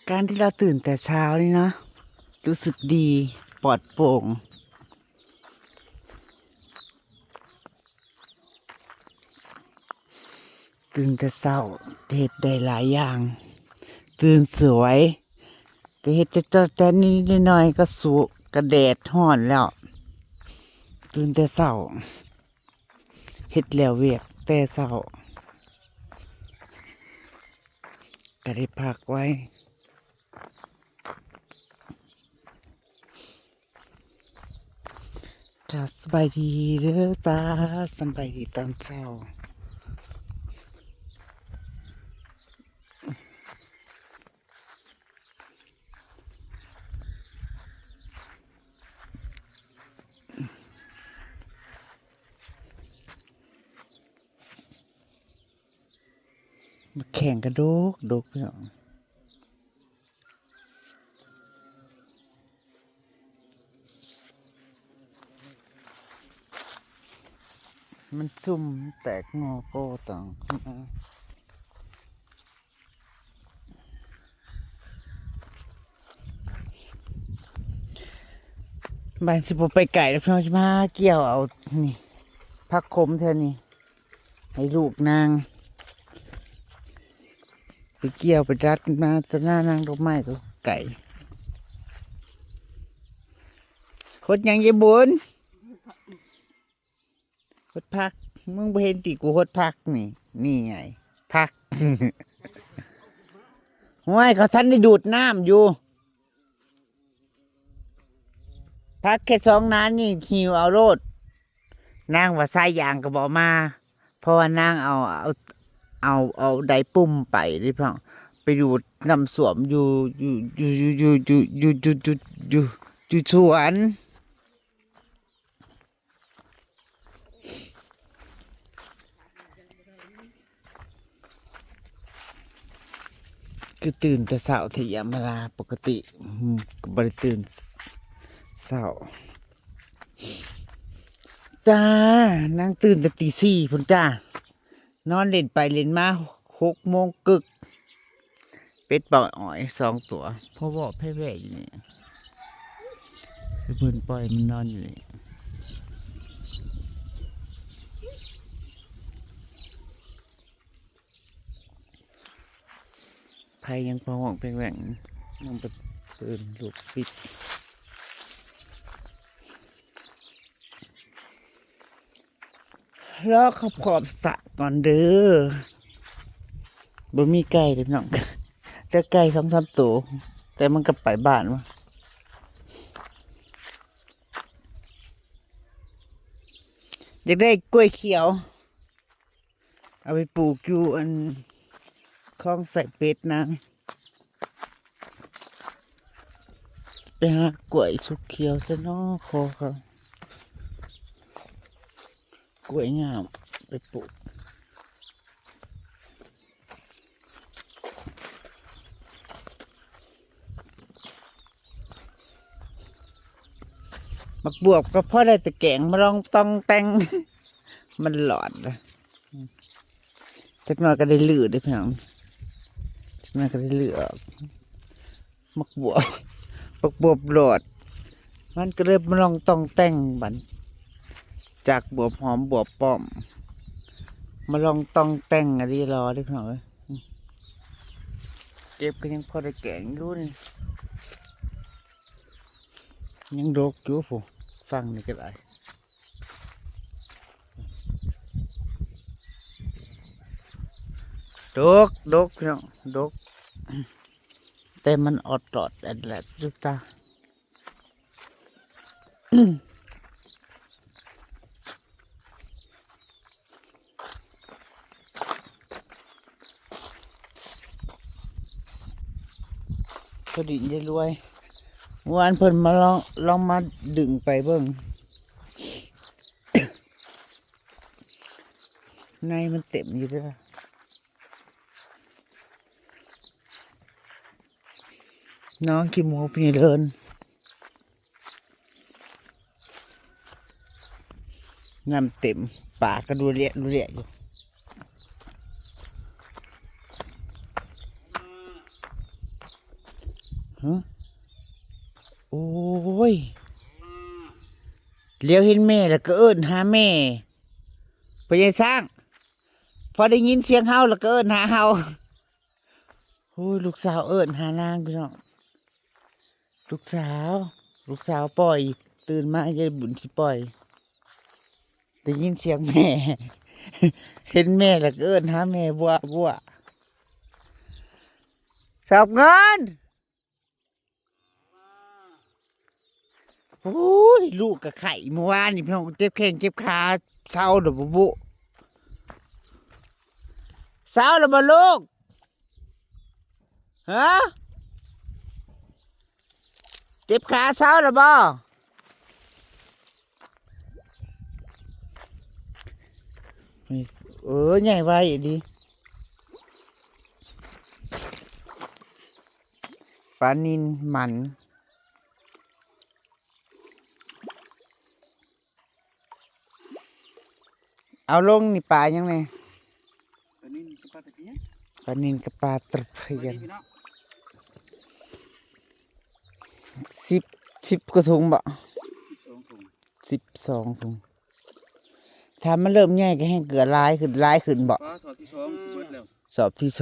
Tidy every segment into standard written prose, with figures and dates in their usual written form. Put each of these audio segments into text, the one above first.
การที่เราตื่นแต่เช้านี่นะรู้สึกดีปลอดโปร่งตื่นแต่เช้าเฮ็ดได้หลายอย่างตื่นสวยก็เฮ็ดแต่นิดหน่อยก็สุกระแดดร้อนแล้วตื่นแต่เช้าเฮ็ดแล้วเวียกแต่เช้าก็ได้พักไว้ก็สบายดีเด้อจ้าสบายดีตอนเช้ามาแข่งกระโดกดกเนาะมันซุ่มแตกงอโก้ต่างขึ้นมาบ้านสิบไปไก่แล้วพี่น้องจะมาเกี่ยวเอานี่ผักขมแท่นี่ให้ลูกนางไปเกี่ยวไปรัดมาตะหน้านางดอกไม้ตัวไก่คดยังยายบุญคดพักมึงไปเห็นตีกูคดพักนี่ไงพัก ห้วยเขาท่านได้ดูดน้ำอยู่พักแค่2 นานนี่หิวเอาโลดนางว่าสายยางก็บอกมาเพราะว่านางเอาไดปุ่มไปดิพ่อไปดูดน้ำสวมอยู่สวนคือตื่นแต่เช้าที่ยามเวลาปกติก็บ่ได้ตื่นเช้าจ้านางตื่นแต่ตี 4พุ่นจ้านอนเล่นไปเล่นมา6 โมงกึกเป็ดปล่อยอ้อย2 ตัวเพราะว่าแพ้แว่อยู่นี่สะเพิ่นปล่อยมันนอนอยู่นี่ไผยังพอห้องเพลงแหว่งยังไปตื่นลูกปิดแล้วขอบสระก่อนเด้อบ่มีไก่เด้อพี่น้อง แต่ไก่2-3 ตัวแต่มันก็ไปบ้านวะอยากได้กล้วยเขียวเอาไปปลูกอยู่คลองใส่เป็ดนางไปหากล้วยสุกเขียวซะเนาะคอเขากล้วยงามไปปลูกมักบวบก็พ่อได้แต่แกงมาลองต้องแต่ง มันหลอดนะจักหน่อยก็ได้ลือได้เพียงจักหน่อยก็ได้ลือออกมักบวบ มักบวบหลอดมันก็เลยมาลองต้องแต่งบันจากบวบหอมบวบป้อมมาลองต้องแต่งอะไรรอได้เพียงเลยเก็บก็ยังพอได้แกงอยู่นี่ยังดกอยู่ผู้ฟังนี่ก็ได้ดกพี่น้องดกแต่มันอดตอดแต่แหละจุตาพอดีจะรวยวันเพิ่นมาลองมาดึงไปเบิ่ง ในมันเต็มอยู่ด้วยน้องขี้โมพี่เลินน้ำเต็มปากก็ดูเละอยู่ ฮะโอ้ยเลี้ยวเห็นแม่แล้วก็เอิ้นหาแม่ไปยายสร้างพอได้ยินเสียงเฮาแล้วก็เอิ้นหาเฮาโอ้ยลูกสาวเอิ้นหานางพี่น้องลูกสาวปล่อยตื่นมายายบุญที่ปล่อยได้ยินเสียงแม่ เห็นแม่แล้วก็เอิ้นหาแม่บัวสอบเงินโอ้ยลูกกับไข่เมื่อวานนี่พี่น้องเจ็บแข้งเจ็บขาเศร้าเด้อบุเศร้าแล้วบ่ลูกฮะเจ็บขาเศร้าแล้วบ่ใหญ่ไว้ดิปลานินมันเอาลงนี่ปลายังไงปลานินกับปลาตะเพียนสิบกระทงบ่12 ถุงถ้ามันเริ่มใหญ่ก็ให้เกลือลายขึ้นบ่สอบที่2เบิดแล้วสอบที่2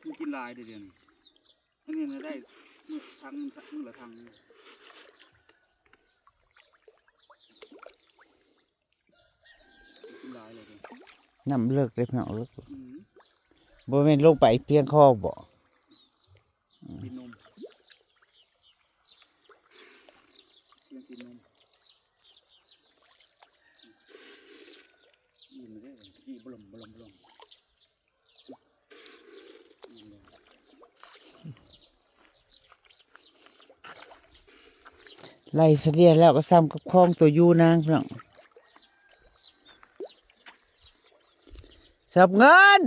มันกินลายเดี๋ยวนี้อันนี้ได้ทั้งละทางกินลายเลยน้ำเลิกเลยพี่น้องเลิกบ่แม่นลงไปเพียงคอบ่กินนมกินนมกินไม่ได้กินบลมไล่เสียแล้วก็ซ้ำกับคลองตัวยูนางพี่น้องสับเงิน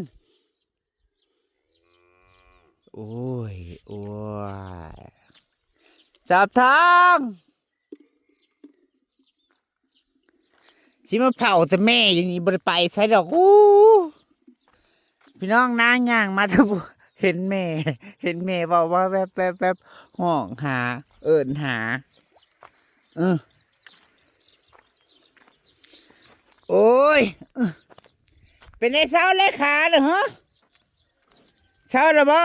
โอ้ยจับทางที่มาเผาแต่แม่อย่างนี้บริไปใส่ดอกพี่น้องนางย่างมาทะบุเห็นแม่บอกว่าแวบห้องหาเอิญหาโอ้ยเป็นไอ้เช้าและขาเหรอฮะเช้าหรือบ่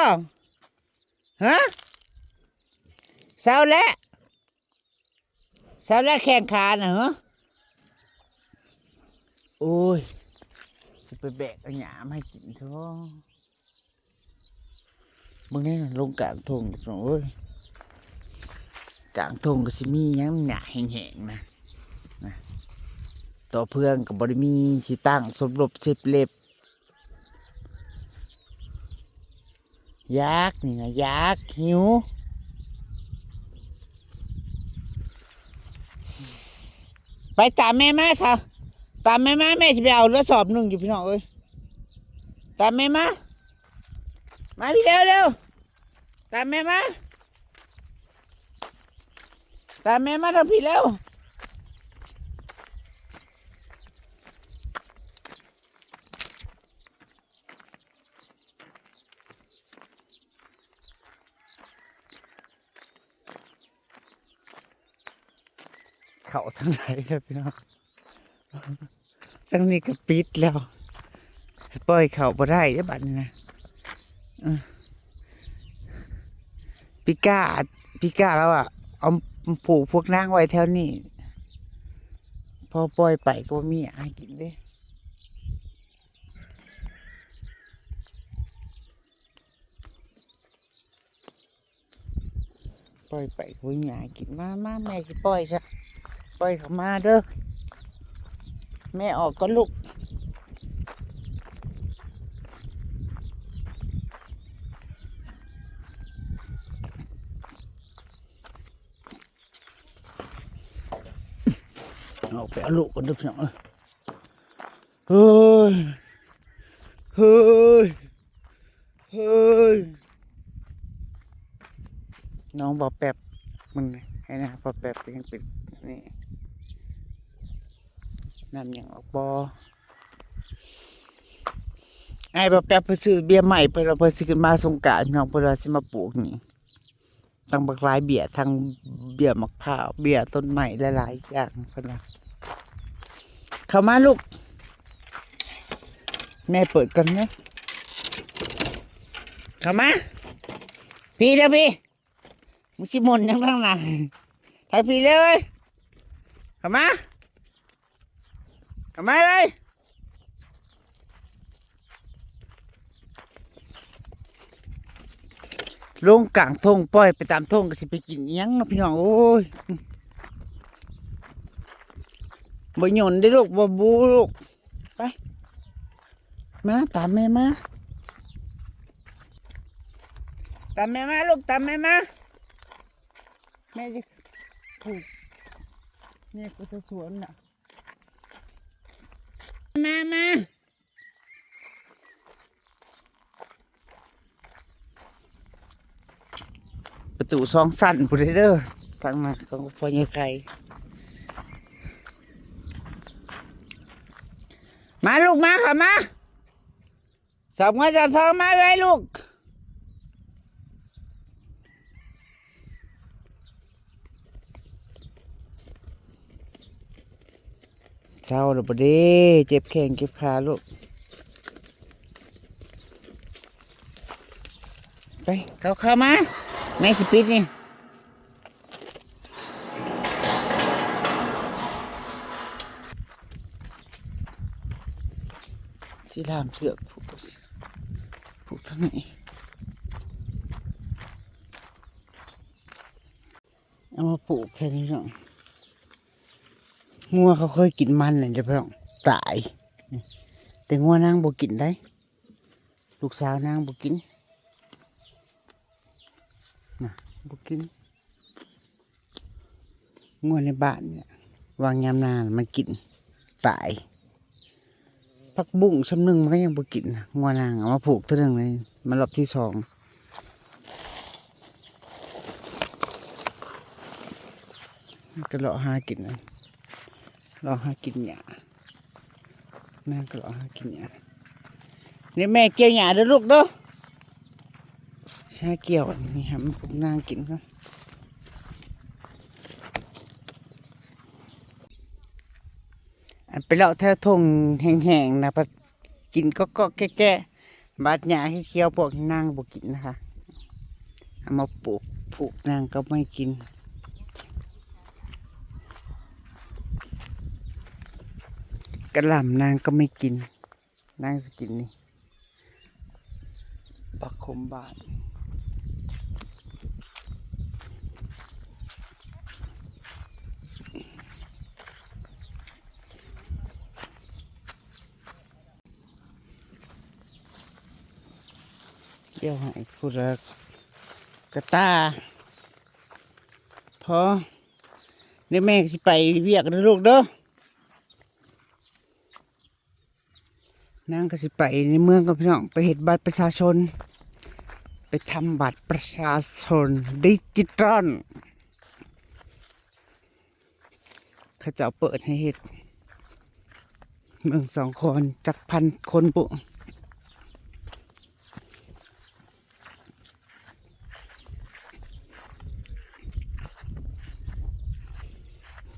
ฮะเช้าและแข้งขาเหรอฮะโอ้ยจะไปแบกเอาหยามให้กินเถอะมึงนี่ลงกลางทงโอ้ยกลางทงก็สิมียังหนาแห้งๆนะต่อเพื่อนกับบริมีที่ตั้งสมรบ10 เล็บยักษ์นี่นะยักษ์หิวไปตามแม่มาค่ะตามแม่มาแม่จะไปเอาเรือสอบ1อยู่พี่น้องเอ้ยตามแม่มาพี่เร็วตามแม่มาทำพี่เร็วเขาทั้งไหนครับพี่น้องทั้งนี้ก็ปิดแล้วปล่อยเขาบ่ได้ได้บัดนี้นะปิก้าแล้วอ่ะเอาผูกพวกนางไว้แถวนี้พอปล่อยไปก็มีอากินเด้ปล่อยไปก็มีอากินมาแม่จะปล่อยค่ะปล่อยเขามาเด้อแม่ออกก็ลุกออกไปเอาลูกกันด้วยพี่น้องเฮ้ยน้องบอกแป๊บมึงให้นะพอแป๊บยังปิดนี่น้ำยังออกบอ ไอ้บ่แป๊บเพิ่นซื้อเบียร์ใหม่เพิ่นว่าเพิ่นสิขึ้นมาสงกรานต์พี่น้องเพิ่นว่าสิมาปลูกนี่ทั้งบักหลายเบียร์ทั้งเบียร์มะพร้าวเบียร์ต้นไม้หลายๆอย่างเพิ่นว่าเข้ามาลูกแม่เปิดก่อนนะเข้ามาพี่เด้อพี่มึงสิหม่นยังข้างหน้าทางพี่เลยเข้ามาเข้ามาเลยลงกลางทงปล่อยไปตามทงก็สิไปกินอิหยังเนาะพี่น้องโอ้ยบ่หย่นได้ลูกบ่บูลูกไปมาตามแม่มาตามแม่มาลูกตามแม่มาแม่จะผูกเนี่ยกูจะสวนน่ะมาประตูซองสั้นพูดเด้อทางมาของพ่อใหญ่ไก่มาลูกมาค่ะมาสอบเงินสอบทองมาไว้ลูกเช้าแล้วบ่เด้เจ็บแข้งเจ็บขาลูกไปเข้ามาแม่สิปิดนี่สิลามเสือกผูกเท่าไหร่เอามาผูกแค่นี้เนาะงัวเขาเคยกินมันเลยเดี๋ยวพี่น้องตายแต่งัวนางบ่กินได้ลูกสาวนางบ่กินนะบ่กินงัวในบ้านเนี่ยวางยามนานมันกินตายผักบุ้งชำนึงมันก็ยังบ่กินงัวนางเอามาผูกเท่านึงเลยมันรอบที่สองก็เลาะหากินนะเลาะหากินหญ้านางก็เลาะหากินหญ้านี่แม่เกี่ยวหญ้าเด้อลูกเด้อชาเกี่ยวนี่ฮะมันนางกินครับอันไปเลาะแถวทงแห้งๆนะไปกินก็แก่ๆบาดหญ้าเขียวๆพวกนางบ่กินนะคะเอามาปลูกผูกนางก็ไม่กินกระหล่ำนางก็ไม่กินนางจะกินนี่ปักคมบาทเดี๋ยวให้พูดละกระตาพอเดี๋ยวแม่จะไปเวียกนะลูกเด้อนางก็สิไปในเมืองกับพี่น้องไปเห็นบัตรประชาชนไปทำบัตรประชาชนดิจิตอลเขาจะเปิดให้เห็ดเมืองสองคนจาก1,000 คนปุ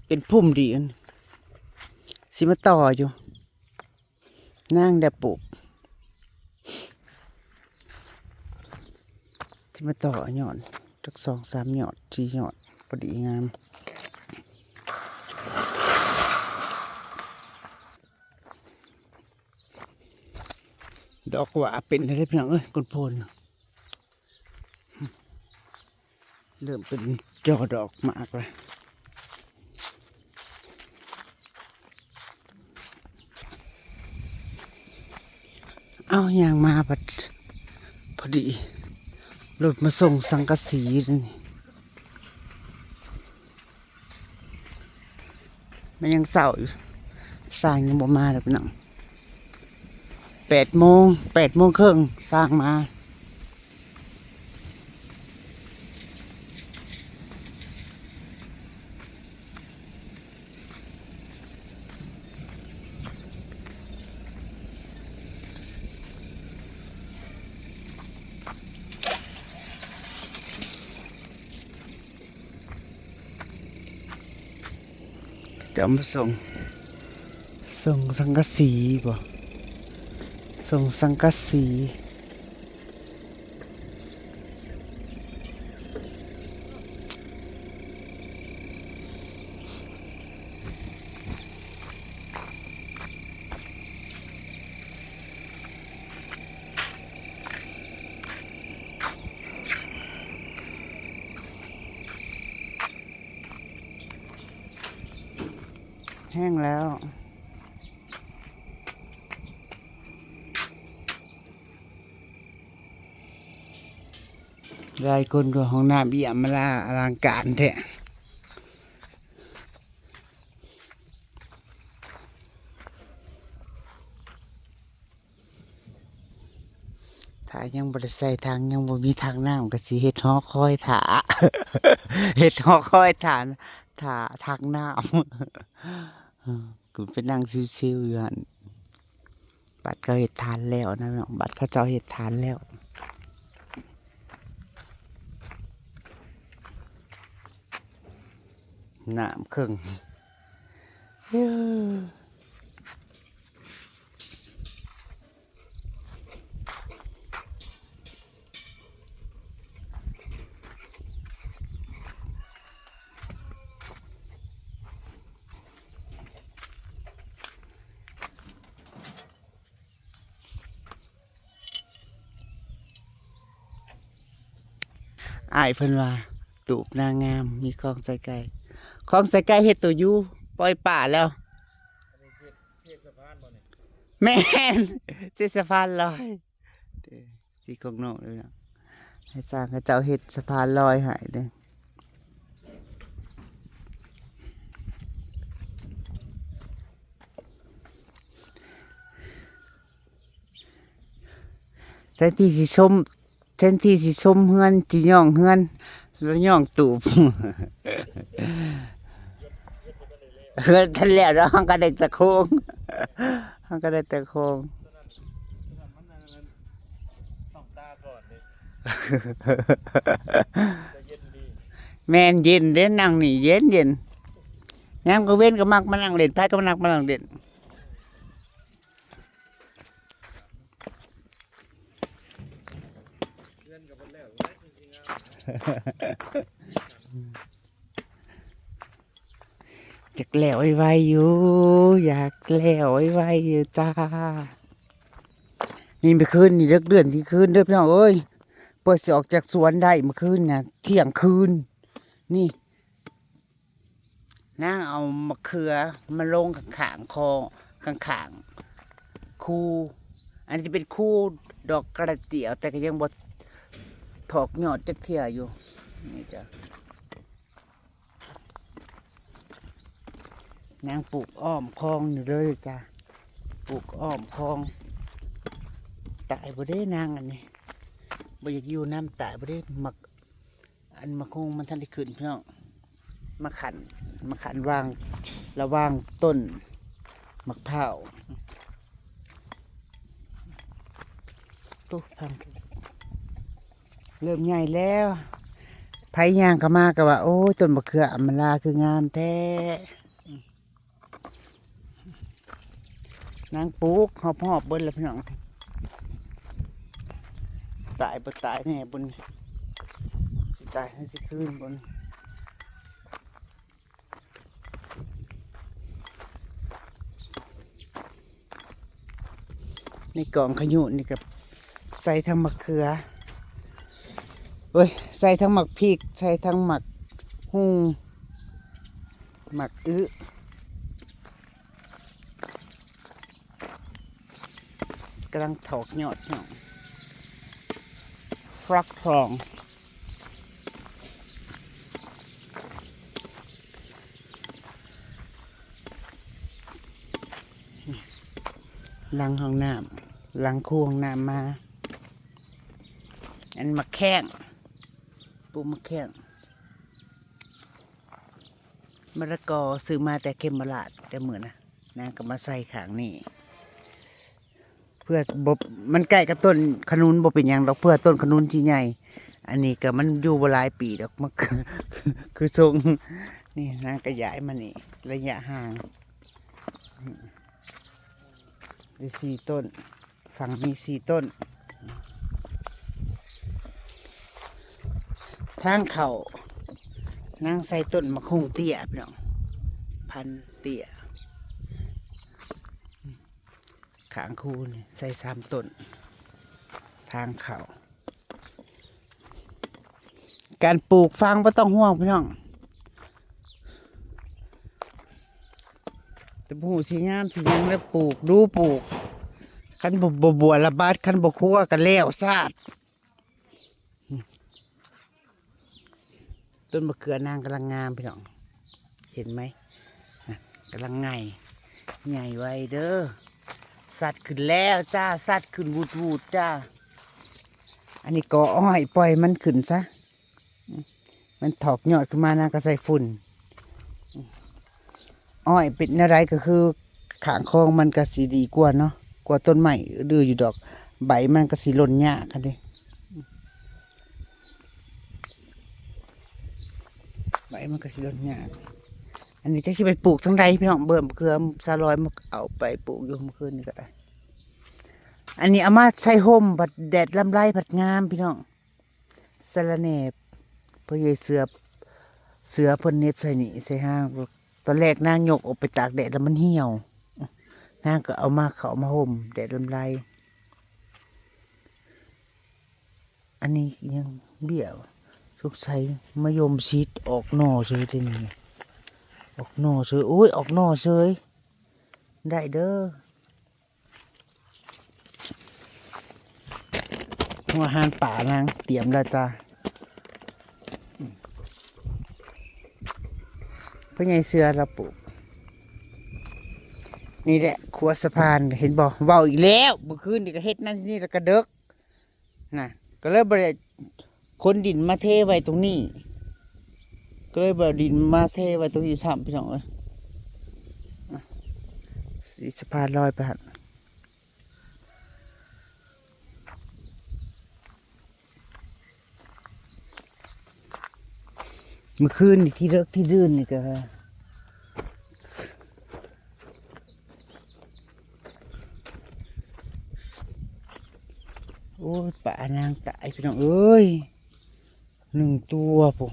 เป็นพุ่มดีอันสิมาต่ออยู่นางได้ปลูกสิมาต่อยอดจัก2-3 ยอด4 ยอดพอดีงามดอกว่าเป็นอะไรเพียงคนโพนเริ่มเป็นจอดอกมากเลยเอาอย่างมาพอดีรถมาส่งสังกะสีนี่มันยังเศร้าอยู่สร้างยังบ่มาเลยพี่น้อง8 โมงสร้างมา จะเอามาส่งสังกะสีบ่ส่งสังกะสีแห้งแล้วได้คนกับห้องน้ำเอี่ยมมาลาอลังการแท้ถ้ายังบริใส่ทางยังบ่มีทางน้ำก็สิเฮ็ดหอคอยถา เฮ็ดหอคอยถาทางน้ำ กูไปนั่งชิวๆอยู่หั่นบัดเขาเฮ็ดทานแล้วนะน้องบัดเขาเจ้าเฮ็ดทานแล้วน้ำครึ่งอ้ายเพิ่นว่าตูบนางงามมีคลองใส่ไก่คลองใส่ไก่เฮ็ดตัวอยู่ปล่อยป่าแล้วแม่นเสียสะพานลอยที่ของนอกเลยนะให้สร้างให้เจ้าเฮ็ดสะพานลอยให้เด้แทนที่สิชมเฮือนสิย่องเฮือนแล้วย่องตูบ เฮือนทันแล้วเนาะห้องก็ได้ตะโคงห้องก็ได้ตะโคงแม่นเย็นเด้นั่งนี่เย็นยามก็เว้นก็มักมานั่งเล่นไผก็มานั่งเล่นอยากแล้วไวๆอยู่อยากแล้วไวๆอยู่จ้านี่เมื่อคืนนี่เลิกเดือนที่คืนเด้อพี่น้องเอ้ยเปิดสิออกจากสวนได้เมื่อคืนน่ะเที่ยงคืนนี่นางเอามะเขือมาลงข้างๆคอข้างๆคูอันนี้จะเป็นคูดอกกระเจียวแต่ก็ยังบ่ถอกยอดจักเที่ยอยู่นี่จ้ะนางปลูกอ้อมคลองอยู่เลยจ้ะปลูกอ้อมคลองตายบ่ได้นางอันนี้บ่อยากอยู่น้ำตายบ่ได้มักอันมะคงมันทันได้ขึ้นพี่น้องมาขันวางระวางต้นมะพร้าวตุ๊พังเริ่มใหญ่แล้วไผย่างก็มาก็ว่าโอ้ยต้นมะเขืออำลาคืองามแท้นางปลูกหอบเบิ้ลแล้วพี่น้องตายบ่ตายแน่บนสิตายให้สิคืนบนในกล่องขยุนี่กับใส่ทั้งมะเขือเว้ยใส่ทั้งหมักพริกใส่ทั้งหมักหุ่งหมักกำลังถอกยอดเนาะฟักทองล้างห้องน้ำล้างคูห้องน้ำมาอันมะแข้งปลูกมะแข้งมะละกอซื้อมาแต่เข็มมะลาดแต่เหมือนนะก็มาใส่ขางนี่เพื่อมันใกล้กับต้นขนุนบ่เป็นอย่างดอกเพื่อต้นขนุนที่ใหญ่อันนี้ก็มันอยู่บ่หลายปีดอกมันคือทรง นี่นางก็ย้ายมานี่ระยะห่างได้4 ต้นฝั่งมี4 ต้นทางเขานางใส่ต้นมะคงเตี้ยพี่น้องพันเตี้ยขางคูนี่ใส่3 ต้นทางเขาการปลูกฟางไม่ต้องห่วงพี่น้องแต่ผู้สีงามสียังแล้วปลูกดูปลูกขันบัวระบาดขันบคั่วกันแล้วซาดต้นมะเขือนางกำลังงามพี่น้องเห็นไหมกำลังไงใหญ่ไว้เด้อสัตว์ขึ้นแล้วจ้าสัตว์ขึ้นวูดจ้าอันนี้กออ้อยปล่อยมันขึ้นซะมันถอกยอดขึ้นมานางก็ใส่ฝุ่นอ้อยเป็นอะไรก็คือขางคลองมันก็สีดีกว่าเนาะกว่าต้นใหม่ดื้ออยู่ดอกใบมันก็สีหล่นยากกันดิใบมันก็สีหล่นยากอันนี้จะคิดไปปลูกทั้งใดพี่น้องเบิ่มเครือซาลอยมาเอาไปปลูกอยู่เมื่อคืนนี่ก็ได้อันนี้เอามาใส่ห่มผัดแดดลำไรผัดงามพี่น้องสะระแหน่พ่อใหญ่เสือพ่นเน็บใส่นี่ใส่ห้างตอนแรกนางยกออกไปตากแดดแล้วมันเหี่ยวนางก็เอามาเขามาห่มแดดลำไรอันนี้ยังเบี้ยวสงสัยมะยมชิดออกหน่อเฉยทีนี้ออกหน่อเฉยโอ้ยออกหน่อเฉยได้เด้อหัวหานป่านางเตรียมแล้วจ้าพ่อใหญ่เสือเราปลูกนี่แหละครัวสะพานเห็นบ่เว้าอีกแล้วเมื่อคืนนี่ก็เฮ็ดนั่นนี่แล้วก็เด็กน่ะก็เลยบ่ได้คนดินมาเทไว้ตรงนี้ก็เลยบ่ดินมาเทไว้ตรงนี้ซ้ำพี่น้องเอ้ยสีสะพานลอยไปหั่นเมื่อคืนนี่ที่เลิกที่ดื้นนี่ก็โอ้ยป่านางตายพี่น้องเอ้ย1 ตัวปุ๊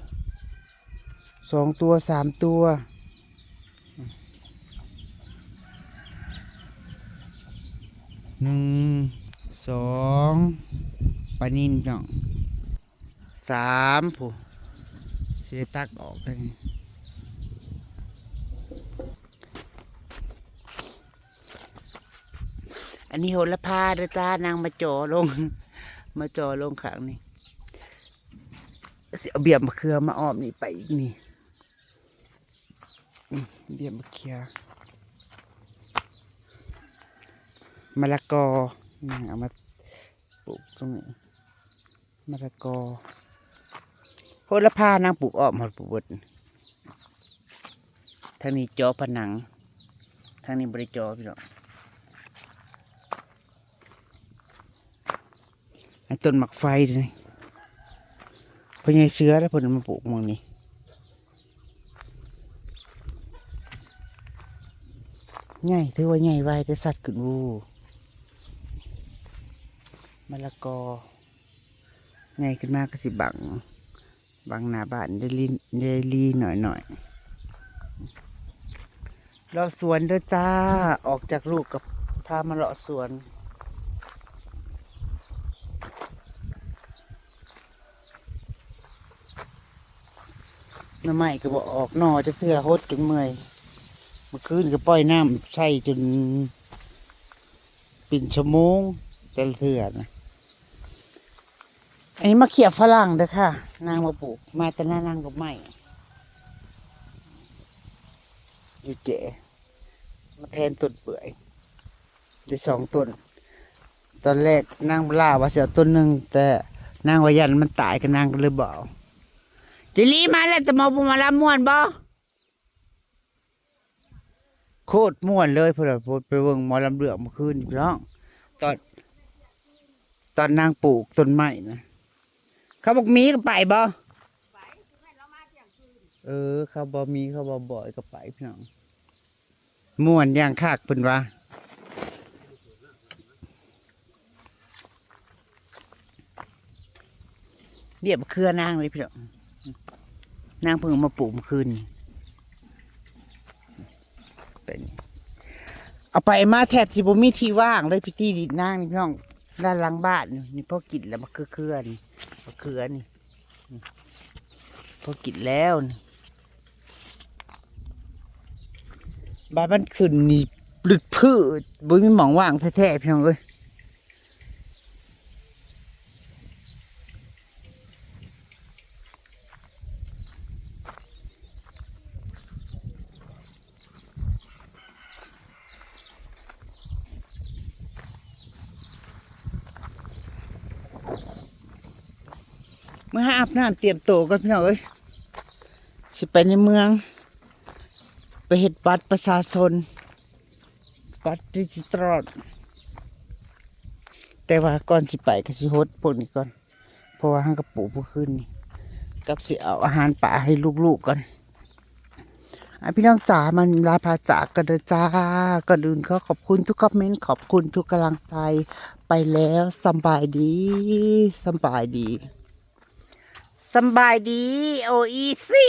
2 ตัว3 ตัว1 2ปลานินพี่น้อง3ปุ๊เสียตักออกกันอันนี้โหระพาเด้อจ้านางมาจ่อลงข้างนี่เสียเบียบมะเขือมาอ้อมนี่ไปอีกนี่เบียบมะเขือมะละกอเอามาปลูกตรงนี้มะละกอโหระพานางปลูกอ้อมหมดปลูกบดทางนี้จ่อผนังทางนี้บริจ่อพี่น้องไอ้ต้นหมักไฟเลยพอใหญ่เชื้อแล้วพอมาปลูกมองนี่ใหญ่ถือว่าใหญ่ไว้แต่สัตว์ขึ้นวูมะละกอใหญ่ขึ้นมากก็สิบังหน้าบ้านได้ลีหน่อยเราสวนเด้อจ้าออกจากลูกกับพามาเลาะสวนน้ำใหม่ก็บอกออกหน่อจะเทื่อฮดจนเมื่อยเมื่อคืนก็ปล่อยน้ำใส่จนเป็นชั่วโมงแต่เทื่อนะอันนี้มะเขียบฝรั่งเด้อค่ะนางมาปลูกมาแต่หน้านางกับใหม่อยู่เจ๋มาแทนต้นเปื่อยได้2 ต้นตอนแรกนางล่าว่าเสียต้นหนึ่งแต่นางวายันมันตายกับนางก็เลยบอกจิลีมาแล้วจะมาลำม่วนบ่โคตรม่วนเลยเพื่อนไปเบิ่งหมอลำเลือกเมื่อคืนพี่น้องตอนนางปลูกต้นไม้นะเขาบอกมีก็ไปบ่ เขาบ่มีเขาบ่บ่อยก็ไปพี่น้องม่วนอย่างคักเพิ่นว่าเรียบเครือนางเลยพี่น้องนางเพิ่งเอามาปลูกเมื่อคืนนี่เป็นเอาไปมาแทบสิบ่มีที่ว่างเลยพี่ที่ดินนางนี่พี่น้องด้านหลังบ้านนี่พอกินแล้วมาเครือนี่มะเขือนี่พอกินแล้วนี่บ้านมันขึ้นนี่ปลึกพืชบ่มีหมองว่างแท้ๆพี่น้องเอ้ยเมื่ออาบน้ำเตรียมโตวกันพี่น้องเอ้ยสิไปในเมืองไปเฮ็ดบัตรประชาชนบัตรดิจิตอลแต่ว่าก่อนสิไปก็สิฮดพวกนี้ก่อนเพราะว่าห้างกระปูกเมื่อคืนนี่กับสิเอาอาหารป่าให้ลูกๆก่อนพี่น้องจ๋ามันลาพาจากกันเด้อจ้าก่อนอื่นก็ขอบคุณทุกคอมเมนต์ขอบคุณทุกกำลังใจไปแล้วสบายดีสบายดีสบายดีโออีสิ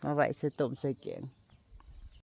มาไว้ใส่ต้มใส่แกง